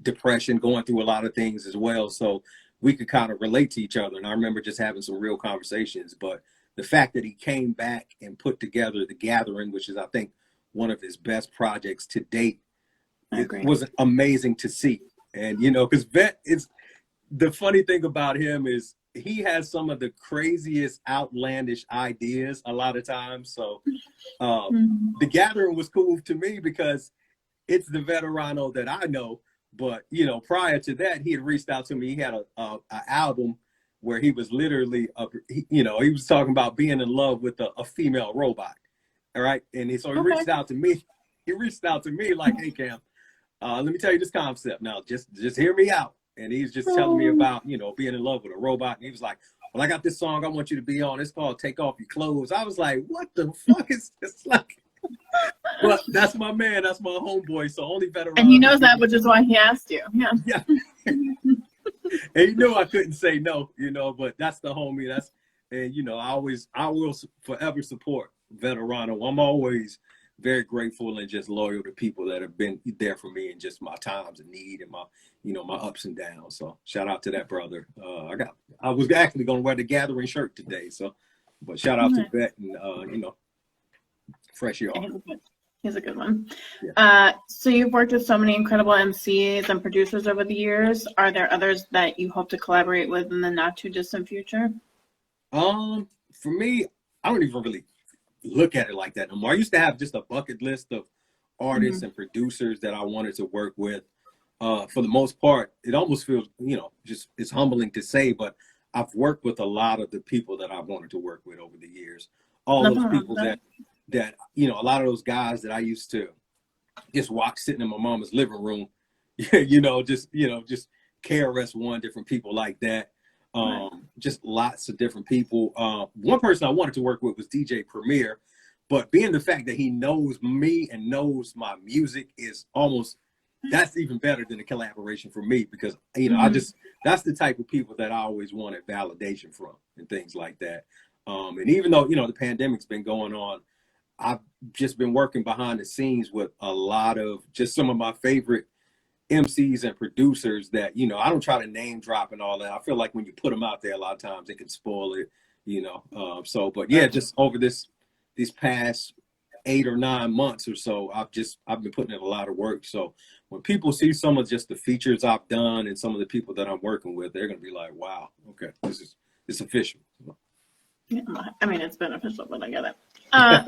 depression, going through a lot of things as well. So we could kind of relate to each other. And I remember just having some real conversations. But the fact that he came back and put together The Gathering, which is, I think, one of his best projects to date, it was amazing to see. And, because Vet is, the funny thing about him is he has some of the craziest, outlandish ideas a lot of times. So The Gathering was cool to me because it's the Veterano that I know. But, prior to that, he had reached out to me. He had a album where he was literally, he was talking about being in love with a female robot. All right. And so he reached out to me. He reached out to me like, hey, Cam, let me tell you this concept. Now, just hear me out. And he's just telling me about, being in love with a robot. And he was like, well, I got this song I want you to be on. It's called Take Off Your Clothes. I was like, what the fuck is this? Like, but that's my man. That's my homeboy. So only Veterano. And he knows that, which is why he asked you. Yeah. And he knew I couldn't say no, but that's the homie. I will forever support Veterano. I'm always very grateful and just loyal to people that have been there for me in just my times of need and my, my ups and downs. So shout out to that brother. I was actually going to wear the Gathering shirt today. So, but shout out to Vet and, fresh y'all. He's a good one. Yeah. So you've worked with so many incredible MCs and producers over the years. Are there others that you hope to collaborate with in the not too distant future? For me, I don't even really look at it like that no more. I used to have just a bucket list of artists and producers that I wanted to work with. For the most part, it almost feels, just it's humbling to say, but I've worked with a lot of the people that I've wanted to work with over the years. All those people that a lot of those guys that I used to just watch sitting in my mama's living room, just KRS-One, different people like that. Just lots of different people. One person I wanted to work with was DJ Premier, but being the fact that he knows me and knows my music is almost, that's even better than a collaboration for me because, that's the type of people that I always wanted validation from and things like that. And even though, the pandemic's been going on, I've just been working behind the scenes with a lot of just some of my favorite MCs and producers that, I don't try to name drop and all that. I feel like when you put them out there, a lot of times it can spoil it, but yeah, just over these past 8 or 9 months or so, I've been putting in a lot of work. So when people see some of just the features I've done and some of the people that I'm working with, they're going to be like, wow, okay, it's official. Yeah, I mean, it's beneficial, but I get it. How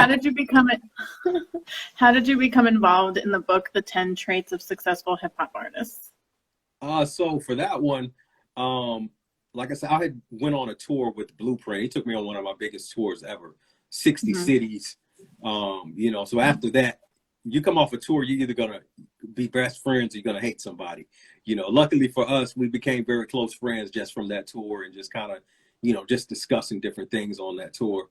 did you become involved in the book, The 10 Traits of Successful Hip Hop Artists? So for that one, like I said, I had went on a tour with Blueprint. He took me on one of my biggest tours ever, 60 cities. So after that, you come off a tour, you're either gonna be best friends or you're gonna hate somebody. Luckily for us, we became very close friends just from that tour and just kind of, just discussing different things on that tour.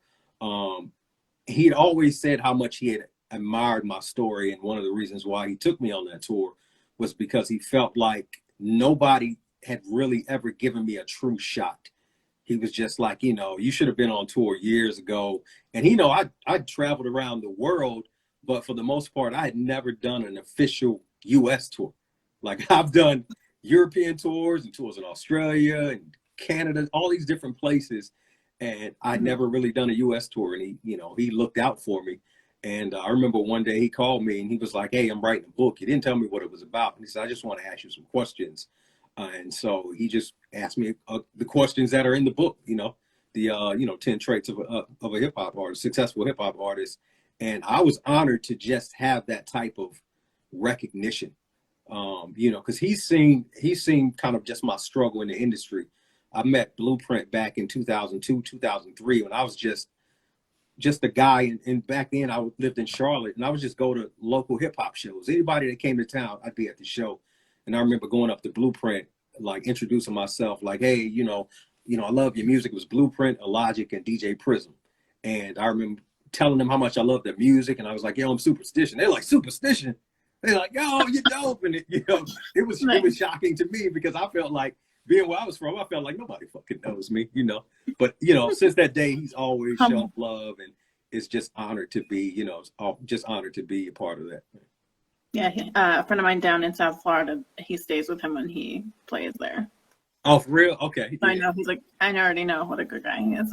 He'd always said how much he had admired my story. And one of the reasons why he took me on that tour was because he felt like nobody had really ever given me a true shot. He was just like, you should have been on tour years ago. And, I traveled around the world, but for the most part, I had never done an official US tour. Like I've done European tours and tours in Australia and Canada, all these different places. And I'd never really done a US tour. And he looked out for me. And I remember one day he called me and he was like, hey, I'm writing a book. He didn't tell me what it was about. And he said, I just want to ask you some questions. And so he just asked me the questions that are in the book, the 10 traits of a hip hop artist, successful hip hop artist. And I was honored to just have that type of recognition, because he's seen kind of just my struggle in the industry. I met Blueprint back in 2002, 2003 when I was just a guy. And back then I lived in Charlotte, and I would just go to local hip hop shows. Anybody that came to town, I'd be at the show. And I remember going up to Blueprint, like introducing myself, like, hey, I love your music. It was Blueprint, Logic, and DJ Prism. And I remember telling them how much I loved their music, and I was like, yo, I'm Superstition. They're like, Superstition? They're like, yo, you're dope. And it was shocking to me, because I felt like, being where I was from, I felt like nobody fucking knows me, But since that day, he's always shown love, and it's just honored to be, just honored to be a part of that. Yeah, a friend of mine down in South Florida, he stays with him when he plays there. Oh, for real? Okay. I know, he's like, I already know what a good guy he is.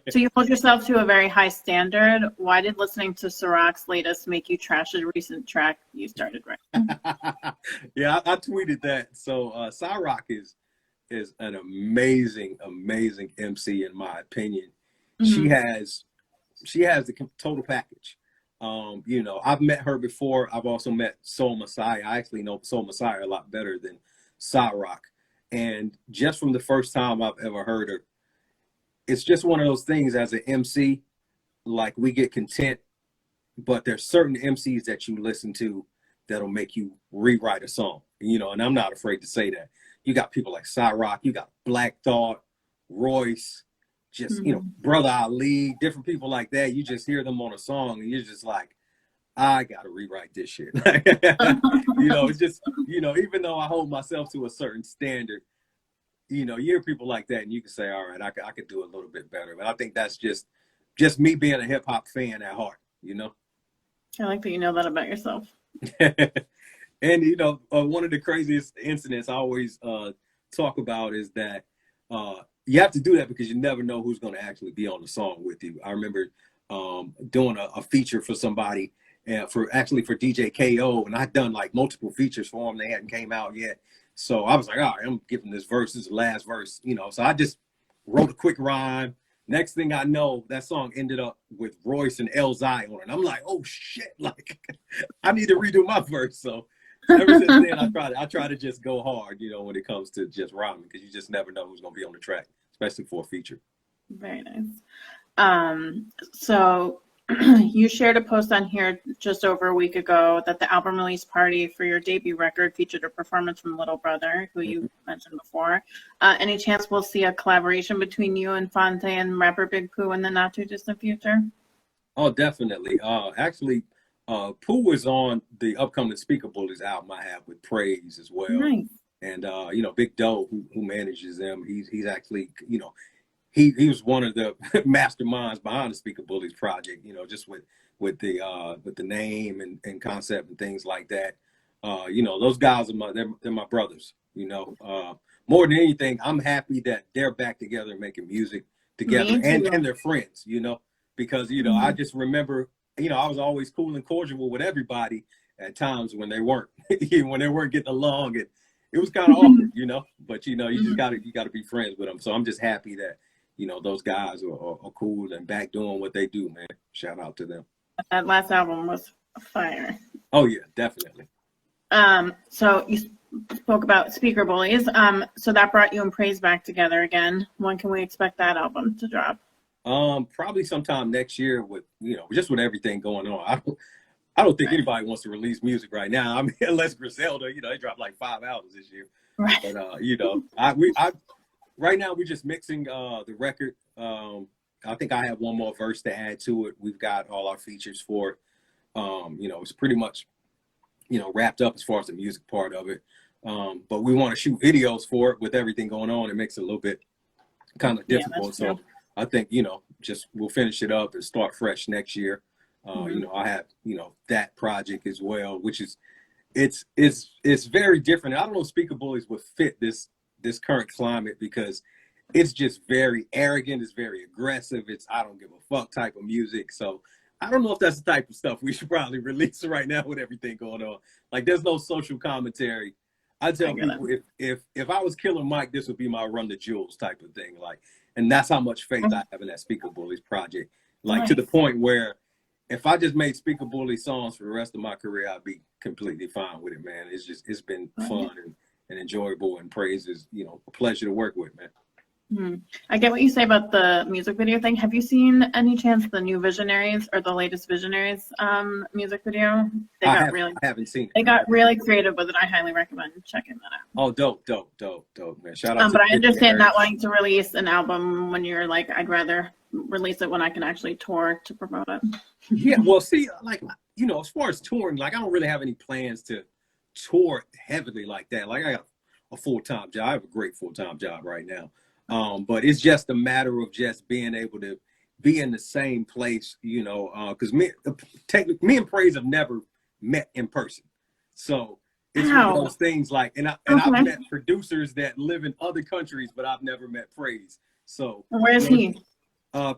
So you hold yourself to a very high standard. Why did listening to Ciroc's latest make you trash a recent track you started writing? Yeah, I tweeted that. So Ciroc is an amazing MC, in my opinion. Mm-hmm. She has the total package. I've met her before. I've also met Soul Messiah. I actually know Soul Messiah a lot better than Ciroc. And just from the first time I've ever heard her, it's just one of those things as an MC, like, we get content, but there's certain MCs that you listen to that'll make you rewrite a song, and I'm not afraid to say that. You got people like Ciroc, you got Black Thought, Royce, just, Brother Ali, different people like that. You just hear them on a song and you're just like, I got to rewrite this shit. It's just, even though I hold myself to a certain standard, you hear people like that and you can say, all right, I could do a little bit better. But I think that's just me being a hip hop fan at heart, I like that you know that about yourself. And, one of the craziest incidents I always talk about is that you have to do that because you never know who's going to actually be on the song with you. I remember doing a feature for somebody, for DJ KO, and I'd done like multiple features for them. They hadn't came out yet. So I was like, all right, I'm giving this verse. This is the last verse, So I just wrote a quick rhyme. Next thing I know, that song ended up with Royce and Elzai on it. And I'm like, oh shit, like I need to redo my verse. So ever since then, I try to just go hard, when it comes to just rhyming, because you just never know who's going to be on the track, especially for a feature. Very nice. So you shared a post on here just over a week ago that the album release party for your debut record featured a performance from Little Brother, who you mentioned before. Any chance we'll see a collaboration between you and Fonte and rapper Big Pooh in the not too distant future? Oh, definitely. Actually, Pooh is on the upcoming Speaker Bullies album I have with Praise as well. Nice. And Big Doe, who manages them, he's actually, he was one of the masterminds behind the Speaker Bullies project, just with the name and concept and things like that. Those guys are they're my brothers, more than anything. I'm happy that they're back together making music together, and they're friends, because, I just remember, I was always cool and cordial with everybody at times when they weren't, getting along, and it was kind of awkward, but you just gotta be friends with them. So I'm just happy that, those guys are cool and back doing what they do, man. Shout out to them. That last album was fire. Oh yeah, definitely. So you spoke about Speaker Bullies. So that brought you and Praise back together again. When can we expect that album to drop? Probably sometime next year with, just with everything going on. I don't think anybody wants to release music right now. I mean, unless Griselda, they dropped like 5 albums this year. Right. But, right now we're just mixing the record. I think I have one more verse to add to it. We've got all our features for it. It's pretty much, wrapped up as far as the music part of it. But we want to shoot videos for it with everything going on. It makes it a little bit kind of difficult. So I think, just we'll finish it up and start fresh next year. I have, that project as well, which is, it's very different. I don't know if Speaker Bullies would fit this current climate, because it's just very arrogant. It's very aggressive. It's I don't give a fuck type of music. So I don't know if that's the type of stuff we should probably release right now with everything going on. Like, there's no social commentary. I tell people, if I was Killer Mike, this would be my Run the Jewels type of thing. Like, and that's how much faith I have in that Speaker Bullies project. Like, to the point where if I just made Speaker Bullies songs for the rest of my career, I'd be completely fine with it, man. It's been fun, and enjoyable, and Praise is, a pleasure to work with, man. I get what you say about the music video thing. Have you seen any chance the new Visionaries or the latest Visionaries music video? I haven't seen it. They got really creative with it. I highly recommend checking that out. Oh, dope, man. Shout out. But I understand not wanting to release an album when you're like, I'd rather release it when I can actually tour to promote it. Yeah, well, see, like, as far as touring, like, I don't really have any plans to tour heavily like that. Like, I got a full-time job. I have a great full-time job right now. But it's just a matter of just being able to be in the same place, because me and Praise have never met in person. So it's one of those things like, and I've met producers that live in other countries, but I've never met Praise. So where is he?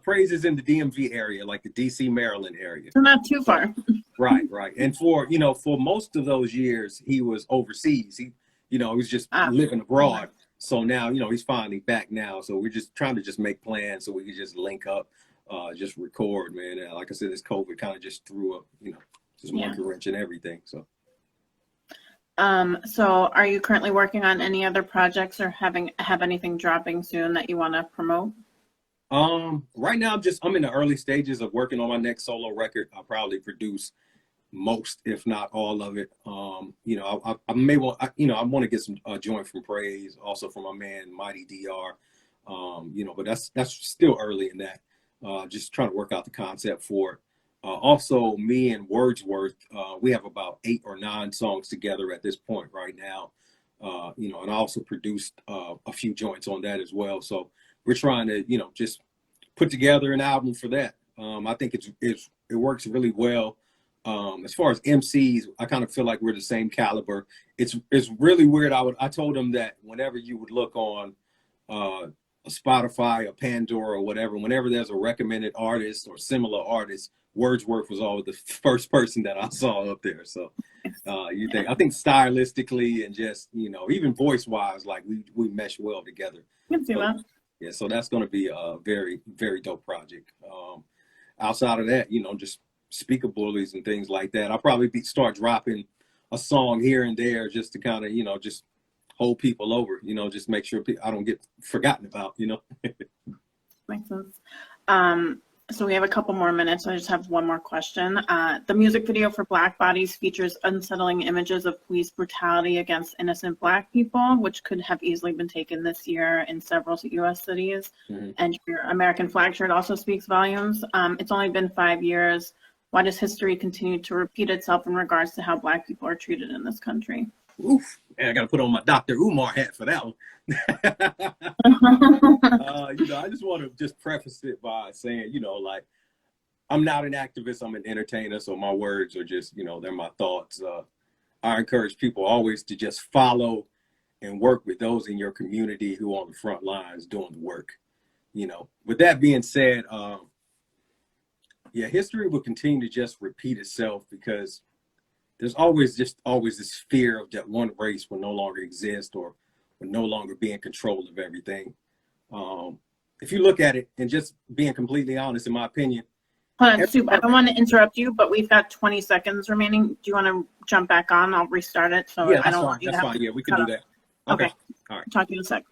Praise is in the DMV area, like the DC, Maryland area. So not too far. Right. And for most of those years, he was overseas. He was just living abroad. So now, he's finally back now. So we're just trying to just make plans so we can just link up, just record, man. And like I said, this COVID kind of just threw up, just monkey wrench and everything. So. So are you currently working on any other projects or have anything dropping soon that you want to promote? Right now I'm in the early stages of working on my next solo record. I'll probably produce most, if not all of it. I may want, I want to get some joint from Praise, also from my man Mighty DR. But that's still early in that. Just trying to work out the concept for it. Also, me and Wordsworth, we have about 8 or 9 songs together at this point right now. And I also produced a few joints on that as well. So we're trying to, just put together an album for that. I think it works really well. As far as MCs, I kind of feel like we're the same caliber. It's really weird. I told them that whenever you would look on a Spotify or Pandora or whatever, whenever there's a recommended artist or similar artist, Wordsworth was always the first person that I saw up there. So I think stylistically and just, even voice wise, like we mesh well together. I can see that. Yeah, so that's going to be a very, very dope project. Outside of that, just speaker bullies and things like that. I'll probably start dropping a song here and there just to kind of, just hold people over, just make sure I don't get forgotten about, Makes sense. So we have a couple more minutes. I just have one more question. The music video for Black Bodies features unsettling images of police brutality against innocent Black people, which could have easily been taken this year in several U.S. cities. Mm-hmm. And your American flag shirt also speaks volumes. It's only been 5 years. Why does history continue to repeat itself in regards to how Black people are treated in this country? Oof, man, I got to put on my Dr. Umar hat for that one. I just want to just preface it by saying, like, I'm not an activist, I'm an entertainer, so my words are just, they're my thoughts. I encourage people always to just follow and work with those in your community who are on the front lines doing the work. With that being said, history will continue to just repeat itself because there's always this fear of that one race will no longer exist or will no longer be in control of everything. If you look at it and just being completely honest, in my opinion. Hold on, Soup, I don't want to interrupt you, but we've got 20 seconds remaining. Do you want to jump back on? I'll restart it. So yeah, I don't want you that's fine. Yeah, we can do that. Okay. All right. Talk to you in a sec.